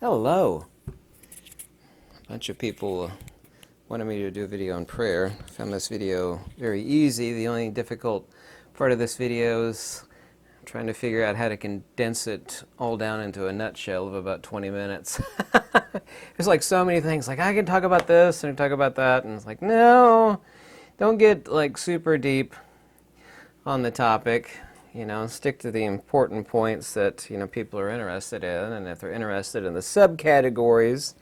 Hello. A bunch of people wanted me to do a video on prayer. I found this video very easy. The only difficult part of this video is trying to figure out how to condense it all down into a nutshell of about 20 minutes. There's like so many things, like I can talk about this and talk about that, and it's like, no, don't get like super deep on the topic. Stick to the important points that, people are interested in, and if they're interested in the subcategories,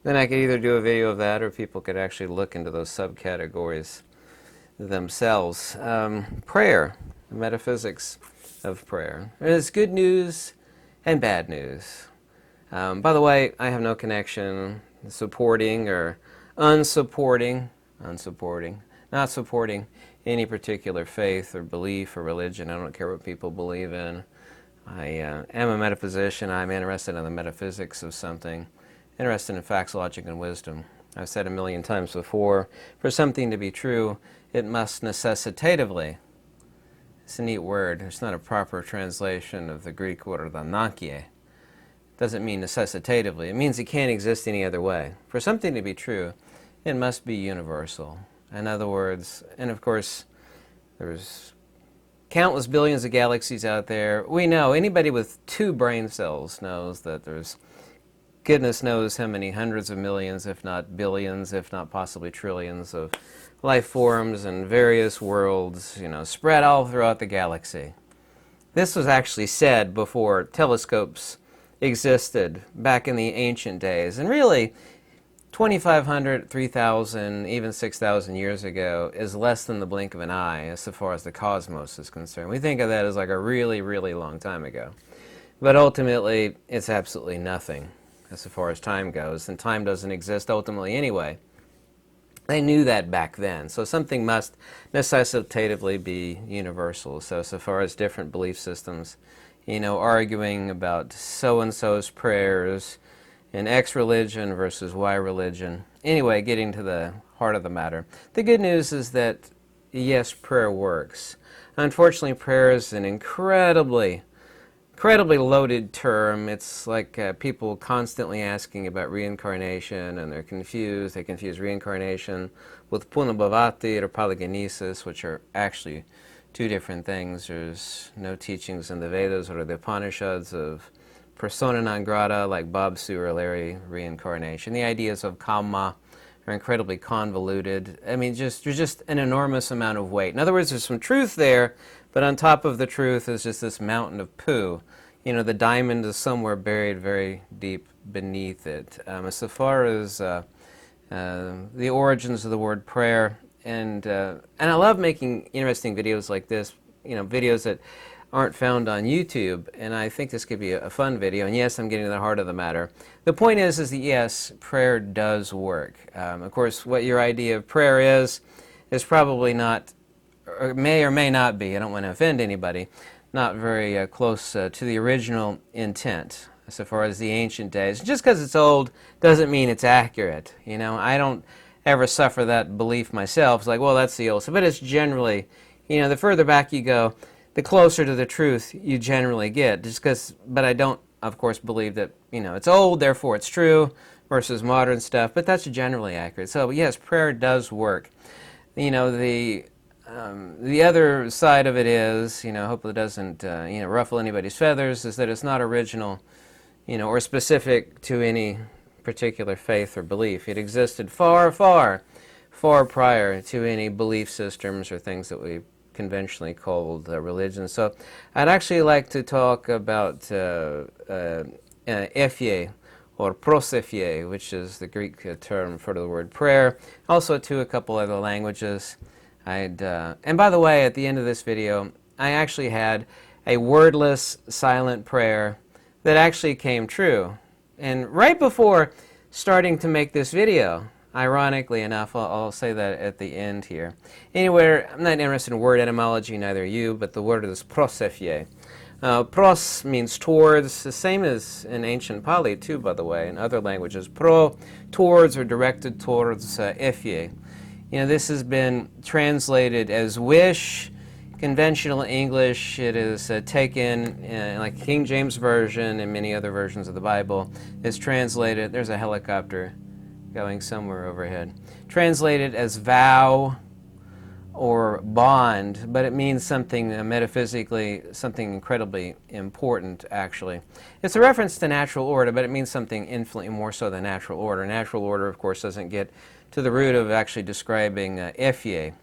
then I could either do a video of that or people could actually look into those subcategories themselves. Prayer, the metaphysics of prayer. There's good news and bad news. By the way, I have no connection supporting or not supporting any particular faith or belief or religion. I don't care what people believe in. I am a metaphysician. I'm interested in the metaphysics of something, interested in facts, logic, and wisdom. I've said a million times before, for something to be true, it must necessitatively. It's a neat word. It's not a proper translation of the Greek word "anankie." It doesn't mean necessitatively. It means it can't exist any other way. For something to be true, it must be universal. In other words, and of course, there's countless billions of galaxies out there. We know, anybody with 2 brain cells knows that there's goodness knows how many hundreds of millions, if not billions, if not possibly trillions of life forms in various worlds, spread all throughout the galaxy. This was actually said before telescopes existed back in the ancient days. And really, 2,500, 3,000, even 6,000 years ago is less than the blink of an eye as far as the cosmos is concerned. We think of that as like a really, really long time ago. But ultimately, it's absolutely nothing as far as time goes, and time doesn't exist ultimately anyway. They knew that back then, so something must necessitatively be universal. So far as different belief systems, arguing about so-and-so's prayers, in X religion versus Y religion. Anyway, getting to the heart of the matter. The good news is that, yes, prayer works. Unfortunately, prayer is an incredibly loaded term. It's like people constantly asking about reincarnation, and they're confused. They confuse reincarnation with punabhavati or polygenesis, which are actually 2 different things. There's no teachings in the Vedas or the Upanishads of persona non grata, like Bob, Sue, or Larry reincarnation. The ideas of karma are incredibly convoluted. I mean, there's just an enormous amount of weight. In other words, there's some truth there, but on top of the truth is just this mountain of poo. The diamond is somewhere buried very deep beneath it. So far as the origins of the word prayer, and I love making interesting videos like this, videos that aren't found on YouTube, and I think this could be a fun video. And yes, I'm getting to the heart of the matter. The point is that yes, prayer does work. Of course, what your idea of prayer is probably not, or may not be, I don't want to offend anybody, not very close to the original intent so far as the ancient days. Just because it's old doesn't mean it's accurate. I don't ever suffer that belief myself. It's like, well, that's the old stuff. But it's generally, the further back you go, the closer to the truth you generally get. But I don't, of course, believe that, it's old, therefore it's true, versus modern stuff, but that's generally accurate. So yes, prayer does work. The other side of it is, hopefully it doesn't, ruffle anybody's feathers, is that it's not original, or specific to any particular faith or belief. It existed far, far, far prior to any belief systems or things that we conventionally called religion. So I'd actually like to talk about ephye or prosephye, which is the Greek term for the word prayer, also to a couple other languages. And by the way, at the end of this video, I actually had a wordless, silent prayer that actually came true. And right before starting to make this video, ironically enough, I'll say that at the end here. Anyway, I'm not interested in word etymology, neither are you, but the word is prosephye. Pros means towards, the same as in ancient Pali too, by the way, in other languages. Pro, towards, or directed towards ephye. This has been translated as wish, Conventional English, it is taken, like King James Version and many other versions of the Bible, is translated, there's a helicopter going somewhere overhead, translated as vow or bond, but it means something metaphysically, something incredibly important, actually. It's a reference to natural order, but it means something infinitely more so than natural order. Natural order, of course, doesn't get to the root of actually describing ephie.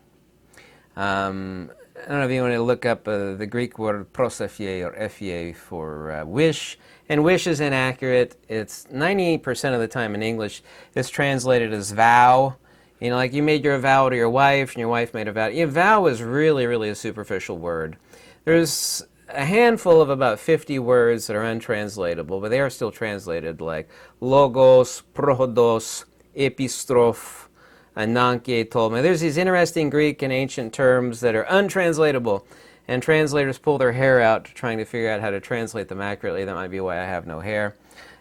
I don't know if you want to look up the Greek word prosophie or ephie for wish, and wish is inaccurate. It's 98% of the time in English, it's translated as vow. You know, like you made your vow to your wife, and your wife made a vow. Yeah, vow is really, really a superficial word. There's a handful of about 50 words that are untranslatable, but they are still translated, like logos, prohodos, epistrophe, Ananke told me. There's these interesting Greek and ancient terms that are untranslatable, and translators pull their hair out trying to figure out how to translate them accurately. That might be why I have no hair.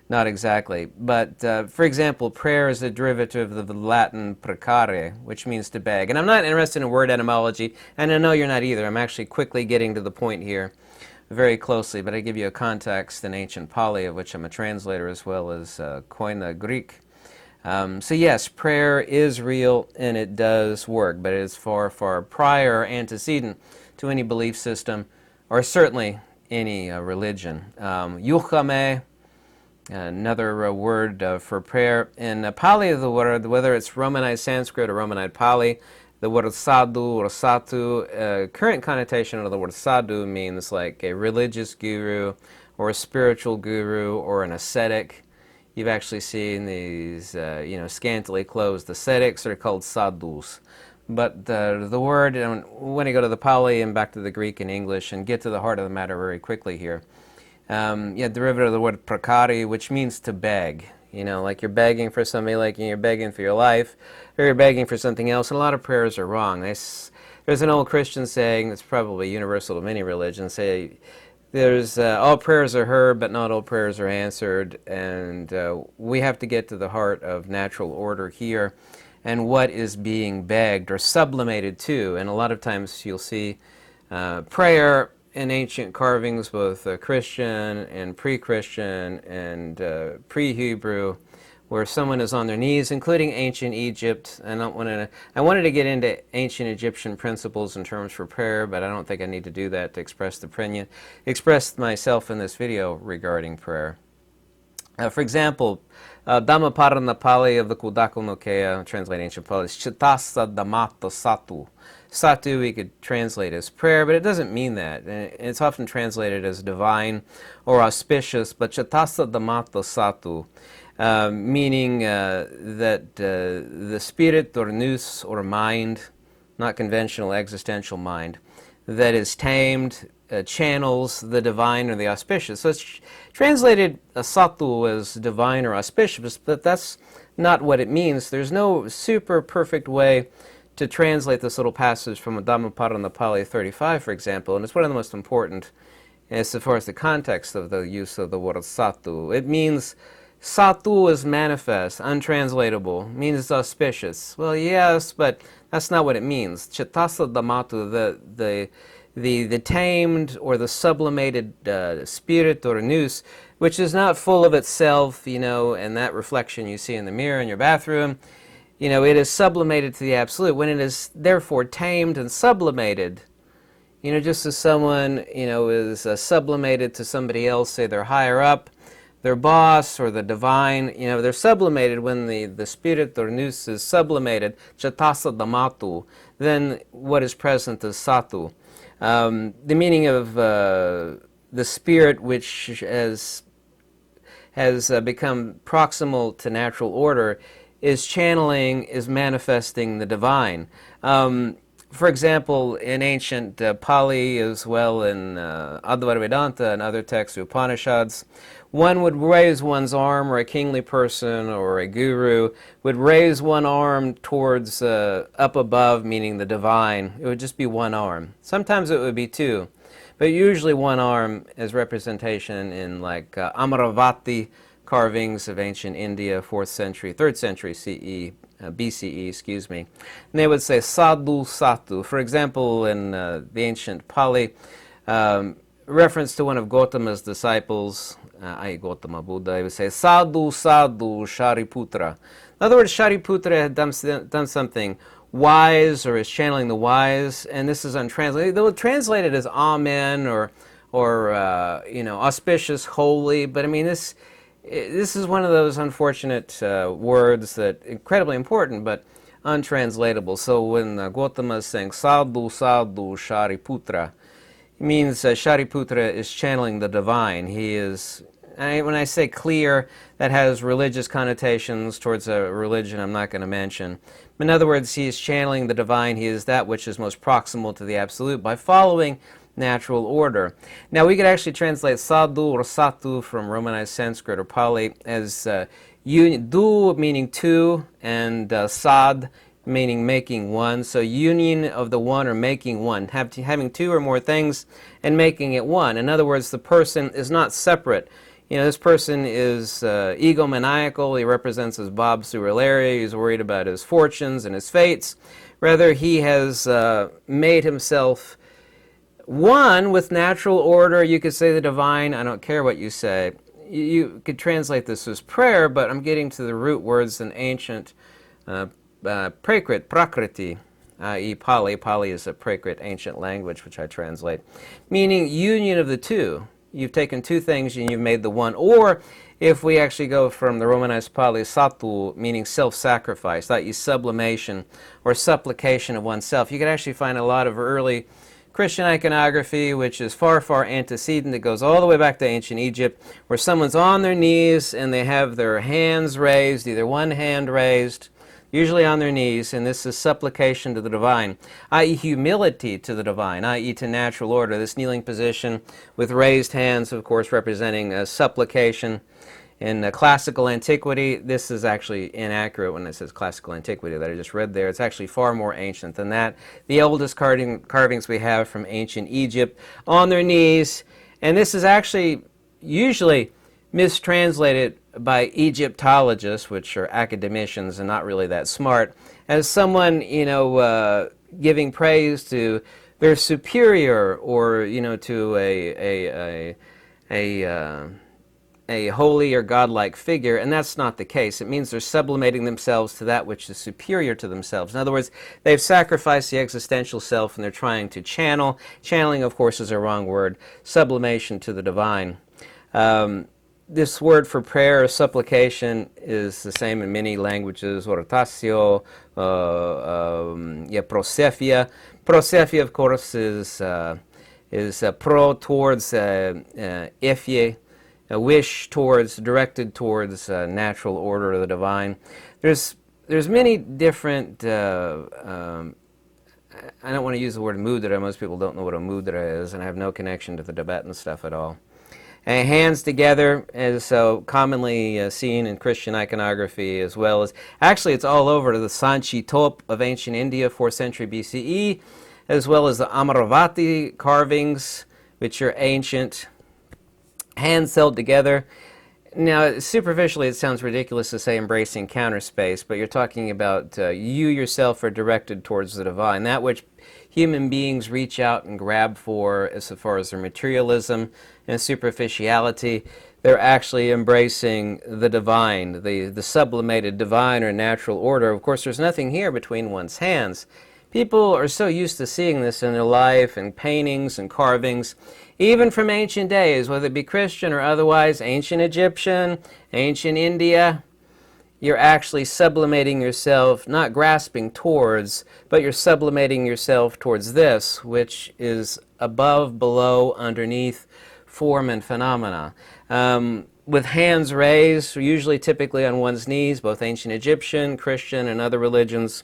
Not exactly. But, for example, prayer is a derivative of the Latin precare, which means to beg. And I'm not interested in word etymology, and I know you're not either. I'm actually quickly getting to the point here very closely, but I give you a context in ancient Pali, of which I'm a translator, as well as Koine Greek. So yes, prayer is real and it does work, but it is far, far prior, antecedent to any belief system, or certainly any religion. Yuchame, another word for prayer. In Pali, the word, whether it's Romanized Sanskrit or Romanized Pali, the word sadhu or satu, current connotation of the word sadhu means like a religious guru or a spiritual guru or an ascetic. You've actually seen these, scantily clothed ascetics that are called sadhus. But the word, when I go to the Pali and back to the Greek and English and get to the heart of the matter very quickly here, derivative of the word prakari, which means to beg. You know, like you're begging for somebody, like you're begging for your life, or you're begging for something else, and a lot of prayers are wrong. There's an old Christian saying that's probably universal to many religions, say, there's all prayers are heard, but not all prayers are answered, and we have to get to the heart of natural order here and what is being begged or sublimated to. And a lot of times you'll see prayer in ancient carvings, both Christian and pre-Christian and pre-Hebrew, where someone is on their knees, including ancient Egypt. I wanted to get into ancient Egyptian principles and terms for prayer, but I don't think I need to do that to express myself in this video regarding prayer. For example, Dhammaparana Pali of the Kudako no Kea, translate ancient Pali, is Chitasa Dhammato Satu. Satu we could translate as prayer, but it doesn't mean that. It's often translated as divine or auspicious, but Chitasa Dhammato Satu, meaning that the spirit or nous or mind, not conventional existential mind, that is tamed, channels the divine or the auspicious. So it's translated satu as divine or auspicious, but that's not what it means. There's no super perfect way to translate this little passage from Dhammaparana Pali 35, for example, and it's one of the most important as far as the context of the use of the word satu. It means satu is manifest, untranslatable, means it's auspicious. Well, yes, but that's not what it means. Chitasa dhammatu, the tamed or the sublimated spirit or nous, which is not full of itself, and that reflection you see in the mirror in your bathroom, it is sublimated to the absolute. When it is therefore tamed and sublimated, just as someone, is sublimated to somebody else, say they're higher up, their boss or the divine, they're sublimated when the spirit or nous is sublimated, chatasa dhammatu, then what is present is satu. The meaning of the spirit which has become proximal to natural order is channeling, is manifesting the divine. For example, in ancient Pali, as well in Advaita Vedanta and other texts, Upanishads, one would raise one's arm, or a kingly person or a guru would raise one arm towards up above, meaning the divine. It would just be one arm. Sometimes it would be two, but usually one arm is representation in like Amaravati carvings of ancient India, 4th century, 3rd century CE, BCE, excuse me. And they would say sadhu satu. For example, in the ancient Pali, reference to one of Gautama's disciples, i.e. Gautama Buddha, he would say sadhu sadu Shariputra. In other words, Shariputra had done something wise, or is channeling the wise, and this is untranslated. They'll translate it as amen, or auspicious, holy, but I mean, this is one of those unfortunate words that incredibly important, but untranslatable. So when Gautama is saying sadhu sadhu Shariputra, it means Shariputra is channeling the divine. He is, when I say clear, that has religious connotations towards a religion I'm not going to mention. In other words, he is channeling the divine. He is that which is most proximal to the absolute by following natural order. Now, we could actually translate sadhu or satu from Romanized Sanskrit or Pali as du meaning two, and sad meaning making one. So union of the one, or making one, having two or more things and making it one. In other words, the person is not separate. This person is egomaniacal. He represents his Bob Sewer. He's worried about his fortunes and his fates. Rather, he has made himself one with natural order. You could say the divine. I don't care what you say. You could translate this as prayer, but I'm getting to the root words in ancient Prakrit, Prakriti, i.e. Pali. Pali is a Prakrit ancient language, which I translate, meaning union of the two. You've taken two things and you've made the one. Or if we actually go from the Romanized Pali, satu, meaning self-sacrifice, i.e. sublimation or supplication of oneself. You can actually find a lot of early Christian iconography, which is far, far antecedent. It goes all the way back to ancient Egypt, where someone's on their knees and they have their hands raised, either one hand raised, usually on their knees, and this is supplication to the divine, i.e. humility to the divine, i.e. to natural order. This kneeling position with raised hands, of course, representing a supplication. In classical antiquity, this is actually inaccurate when it says classical antiquity that I just read there. It's actually far more ancient than that. The oldest carvings we have from ancient Egypt, on their knees, and this is actually usually mistranslated by Egyptologists, which are academicians and not really that smart, as someone, giving praise to their superior, or, to a holy or godlike figure, and that's not the case. It means they're sublimating themselves to that which is superior to themselves. In other words, they've sacrificed the existential self and they're trying to channel. Channeling, of course, is a wrong word. Sublimation to the divine. This word for prayer or supplication is the same in many languages. Oratatio, prosephia. Prosephia, of course, is pro towards ephye, a wish towards, directed towards natural order of the divine. There's many different. I don't want to use the word mudra. Most people don't know what a mudra is, and I have no connection to the Tibetan stuff at all. And hands together is so commonly seen in Christian iconography, as well as, actually it's all over the Sanchi Top of ancient India, 4th century BCE, as well as the Amaravati carvings, which are ancient. Hands held together. Now, superficially, it sounds ridiculous to say embracing counter space, but you're talking about you yourself are directed towards the divine, that which human beings reach out and grab for as far as their materialism and superficiality. They're actually embracing the divine, the sublimated divine or natural order. Of course, there's nothing here between one's hands. People are so used to seeing this in their life, in paintings and carvings, even from ancient days, whether it be Christian or otherwise, ancient Egyptian, ancient India. You're actually sublimating yourself, not grasping towards, but you're sublimating yourself towards this, which is above, below, underneath, form and phenomena. With hands raised, usually typically on one's knees, both ancient Egyptian, Christian, and other religions.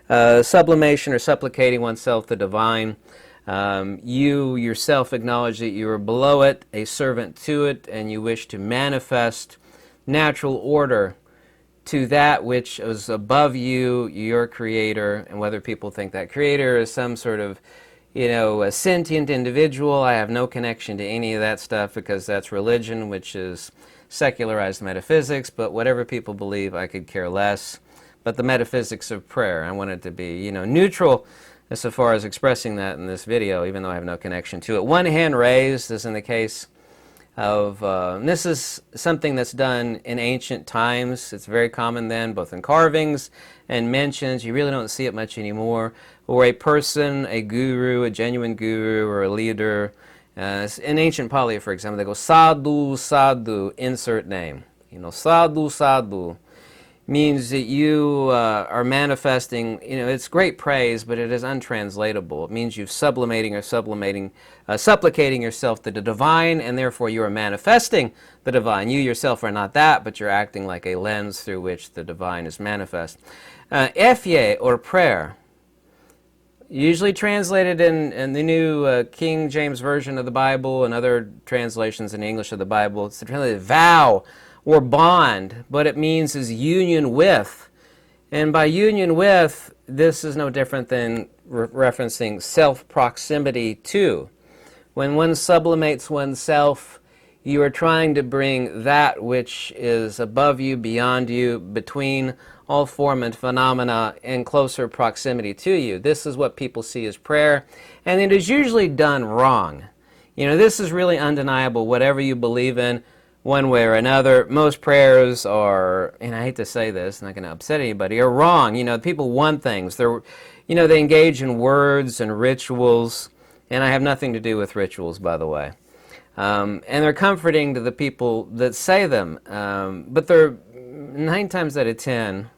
Sublimation or supplicating oneself the divine. You yourself acknowledge that you are below it, a servant to it, and you wish to manifest natural order to that which is above you, your creator. And whether people think that creator is some sort of, a sentient individual, I have no connection to any of that stuff, because that's religion, which is secularized metaphysics. But whatever people believe, I could care less. but the metaphysics of prayer. I want it to be, you know, neutral as far as expressing that in this video, even though I have no connection to it. One hand raised, as in the case of, this is something that's done in ancient times. It's very common then, both in carvings and mentions. You really don't see it much anymore. Or a person, a guru, a genuine guru, or a leader. In ancient Pali, for example, they go sadhu, sadhu, insert name. You know, sadhu, sadhu means that you are manifesting, you know, it's great praise, but it is untranslatable. It means you're supplicating yourself to the divine, and therefore you are manifesting the divine. You yourself are not that, but you're acting like a lens through which the divine is manifest. Efye, or prayer, usually translated in the New King James Version of the Bible and other translations in English of the Bible. It's translated vow or bond. What it means is union with. And by union with, this is no different than referencing self-proximity to. When one sublimates oneself, you are trying to bring that which is above you, beyond you, between all form and phenomena in closer proximity to you. This is what people see as prayer, and it is usually done wrong. You know, this is really undeniable, whatever you believe in, one way or another. Most prayers are, and I hate to say this, not going to upset anybody, are wrong. You know, people want things. They're, you know, they engage in words and rituals, and I have nothing to do with rituals, by the way. And they're comforting to the people that say them, but they're 9 times out of 10,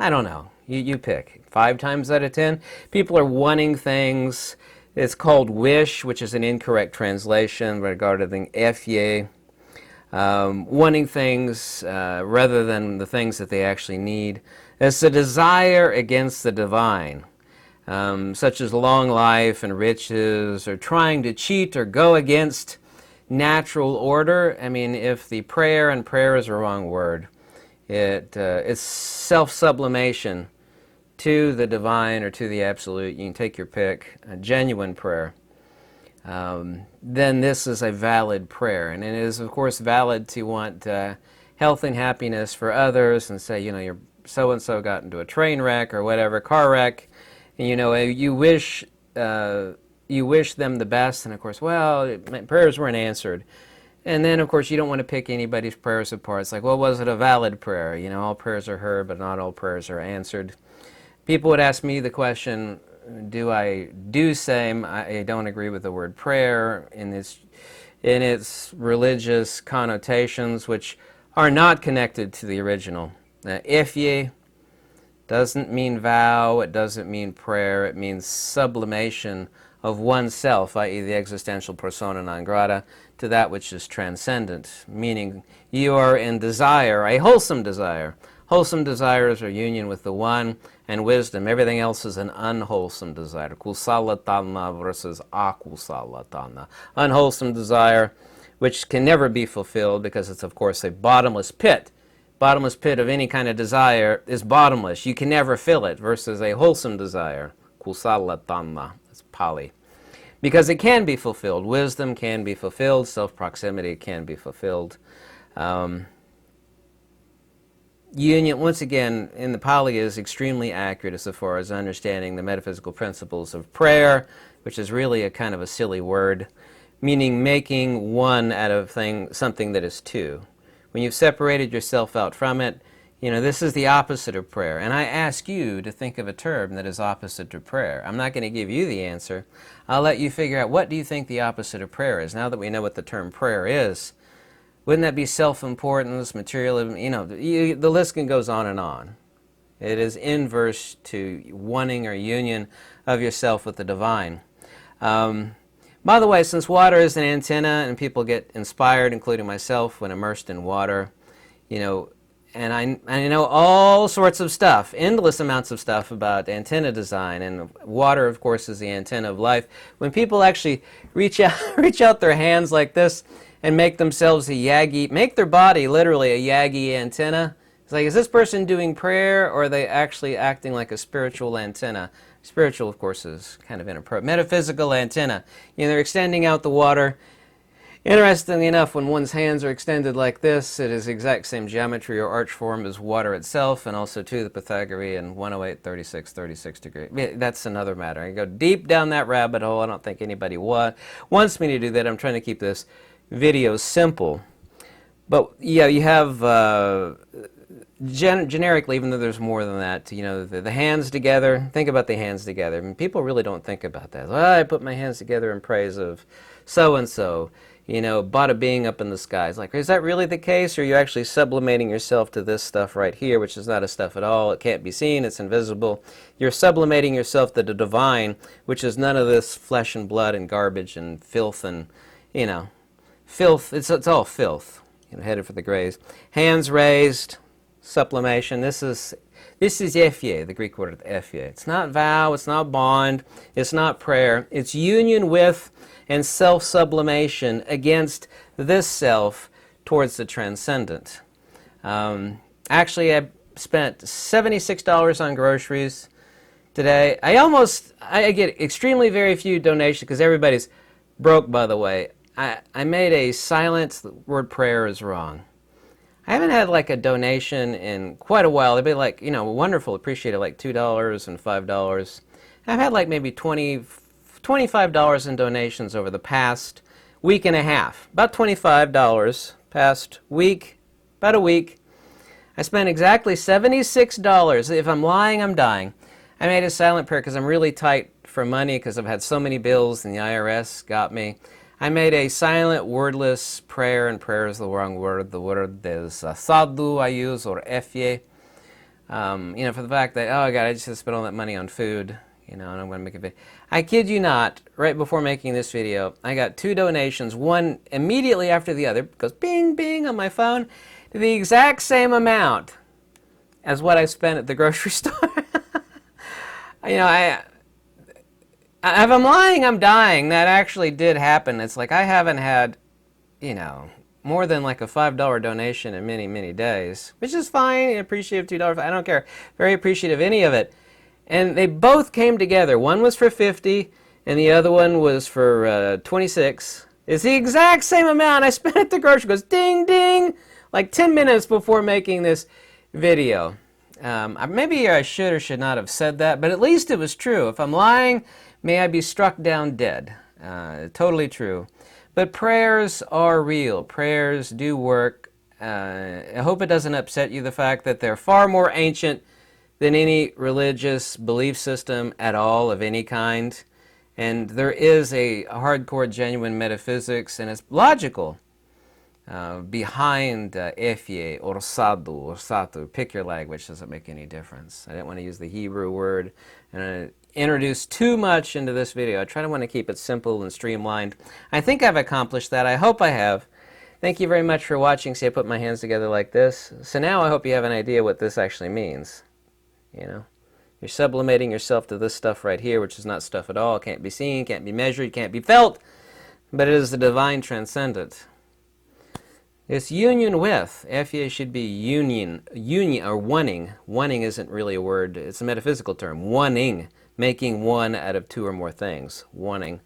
I don't know, you pick, 5 times out of 10, people are wanting things. It's called wish, which is an incorrect translation regarding efye, wanting things rather than the things that they actually need. It's a desire against the divine, such as long life and riches, or trying to cheat or go against natural order. I mean, if the prayer, and prayer is a wrong word, it's self-sublimation to the divine or to the absolute. You can take your pick. A genuine prayer. Then this is a valid prayer. And it is, of course, valid to want health and happiness for others, and say, you know, your so-and-so got into a train wreck or whatever, car wreck, and, you know, you wish them the best, and of course, well, my prayers weren't answered. And then, of course, you don't want to pick anybody's prayers apart. It's like, well, was it a valid prayer? You know, all prayers are heard, but not all prayers are answered. People would ask me the question, do I do same? I don't agree with the word prayer in its religious connotations, which are not connected to the original. Efye doesn't mean vow, it doesn't mean prayer, it means sublimation of oneself, i.e. the existential persona non grata, to that which is transcendent, meaning you are in desire, a wholesome desire. Wholesome desires are union with the One and wisdom. Everything else is an unwholesome desire. Kusalatana versus akusalatana. Unwholesome desire, which can never be fulfilled because it's, of course, a bottomless pit. Bottomless pit of any kind of desire is bottomless. You can never fill it, versus a wholesome desire. Kusalatana. That's Pali. Because it can be fulfilled. Wisdom can be fulfilled. Self-proximity can be fulfilled. Union, once again, in the Pali is extremely accurate as far as understanding the metaphysical principles of prayer, which is really a kind of a silly word, meaning making one out of something that is two. When you've separated yourself out from it, you know, this is the opposite of prayer. And I ask you to think of a term that is opposite to prayer. I'm not going to give you the answer. I'll let you figure out, what do you think the opposite of prayer is? Now that we know what the term prayer is, wouldn't that be self-importance, materialism? You know, the list goes on and on. It is inverse to wanting or union of yourself with the divine. By the way, since water is an antenna and people get inspired, including myself, when immersed in water, you know, and I know all sorts of stuff, endless amounts of stuff about antenna design, and water, of course, is the antenna of life. When people actually reach out their hands like this and make themselves a yagi, make their body literally a yagi antenna, it's like, is this person doing prayer, or are they actually acting like a spiritual antenna? Spiritual, of course, is kind of inappropriate. Metaphysical antenna. You know, they're extending out the water. Interestingly enough, when one's hands are extended like this, it is the exact same geometry or arch form as water itself, and also too the Pythagorean 108, 36, 36 degree. That's another matter. I go deep down that rabbit hole. I don't think anybody wants me to do that. I'm trying to keep this video simple. But yeah, you have generically, even though there's more than that, you know, the hands together. Think about the hands together. I mean, people really don't think about that. Well, I put my hands together in praise of so-and-so. You know, bada being up in the skies. Like, is that really the case, or are you actually sublimating yourself to this stuff right here, which is not a stuff at all? It can't be seen. It's invisible. You're sublimating yourself to the divine, which is none of this flesh and blood and garbage and filth and, you know, filth. It's all filth. You know, headed for the graves. Hands raised. Sublimation. This is ephye, the Greek word ephye. It's not vow. It's not bond. It's not prayer. It's union with and self-sublimation against this self towards the transcendent. Actually, I spent $76 on groceries today. I get extremely very few donations because everybody's broke, by the way. I made a silent word prayer is wrong. I haven't had like a donation in quite a while. They'd be like, you know, wonderful, appreciated, like $2 and $5. I've had like maybe $25 in donations over the past week and a half. About $25 past week, about a week. I spent exactly $76. If I'm lying, I'm dying. I made a silent prayer because I'm really tight for money because I've had so many bills and the IRS got me. I made a silent, wordless prayer, and prayer is the wrong word. The word is sadhu I use, or ephye. You know, for the fact that, oh God, I just spent all that money on food, you know, and I'm going to make a video. I kid you not, right before making this video, I got 2 donations, one immediately after the other, goes bing, bing on my phone, to the exact same amount as what I spent at the grocery store. You know, if I'm lying, I'm dying. That actually did happen. It's like I haven't had, you know, more than like a $5 donation in many, many days, which is fine. Appreciative $2. I don't care. Very appreciative of any of it. And they both came together. One was for $50, and the other one was for $26. It's the exact same amount I spent at the grocery. It goes ding, ding, like 10 minutes before making this video. Maybe I should or should not have said that, but at least it was true. If I'm lying, may I be struck down dead. Totally true. But prayers are real. Prayers do work. I hope it doesn't upset you, the fact that they're far more ancient than any religious belief system at all of any kind. And there is a hardcore, genuine metaphysics, and it's logical behind ephye or sadhu or satu. Pick your language, doesn't make any difference. I didn't want to use the Hebrew word and introduce too much into this video. I try to want to keep it simple and streamlined. I think I've accomplished that. I hope I have. Thank you very much for watching. See, I put my hands together like this. So now I hope you have an idea what this actually means. You know, you're sublimating yourself to this stuff right here, which is not stuff at all. Can't be seen, can't be measured, can't be felt, but it is the divine transcendent. It's union with. Ephye should be union or oneing. Oneing isn't really a word. It's a metaphysical term. Oneing, making one out of 2 or more things. Oneing.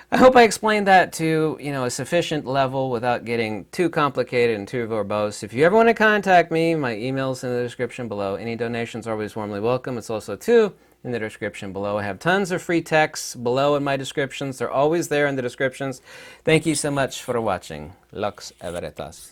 I hope I explained that to, you know, a sufficient level without getting too complicated and too verbose. If you ever want to contact me, my email's in the description below. Any donations are always warmly welcome. It's also too in the description below. I have tons of free texts below in my descriptions. They're always there in the descriptions. Thank you so much for watching. Lux Everetas.